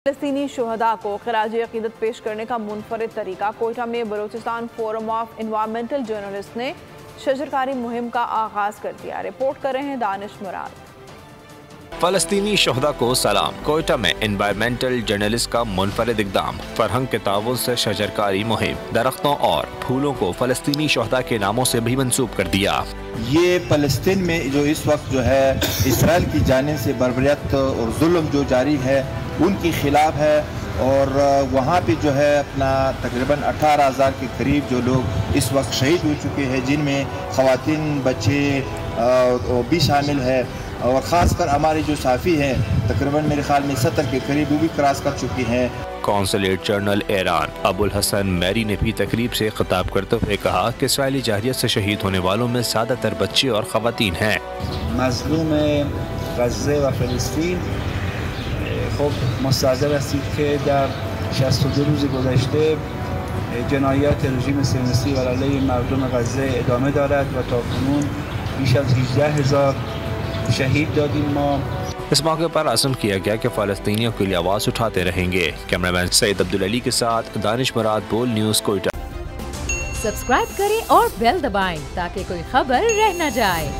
فلسطینی شہداء کو خراج عقیدت پیش کرنے کا منفرد طریقہ کوئٹہ میں Balochistan forum of environmental journalist نے شجرکاری مہم کا آغاز کر دیا۔ رپورٹ کر رہے ہیں دانش مراد۔ فلسطینی شہداء کو سلام۔ کوئٹہ میں انوائرمنٹل جرنلسٹ کا منفرد اقدام، فرہنگ کے تعاون سے شجرکاری مہم، درختوں اور پھولوں کو فلسطینی شہداء کے ناموں سے بھی منسوب کر دیا۔ یہ فلسطین میں جو اس وقت جو ہے اسرائیل کی جانب سے بربریت اور ظلم جو جاری ہے ان کی خلاف ہے، اور وہاں پہ جو ہے اپنا تقریباً 18,000 کے قریب جو لوگ اس وقت شہید ہو چکے ہیں، جن میں خواتین، بچے بھی شامل ہے، اور خاص کر ہمارے جو صحافی ہیں تقریباً میرے خیال میں 70 کے قریب وہ بھی کراس کر چکی ہیں۔ کونسلیٹ جنرل ایران ابو الحسن میری نے بھی تقریب سے خطاب کرتے ہوئے کہا کہ اسرائیلی جارحیت سے شہید ہونے والوں میں زیادہ تر بچے اور خواتین ہیں۔ مظلوم غزه و فلسطین خب مستحضر هستید که در 62 روز گذشته جنایات رژیم صهیونیستی بر علیه مردم غزه ادامه دارد و تاکنون بیش از 18,000 شہید دادیم ما۔ اس موقع پر عزم کیا گیا کہ فلسطینیوں کے لیے آواز اٹھاتے رہیں گے۔ کیمرامین سید عبدالعلی کے ساتھ دانش مراد، بول نیوز، کوئٹہ۔ سبسکرائب کریں اور بیل دبائیں تاکہ کوئی خبر رہ نہ جائے۔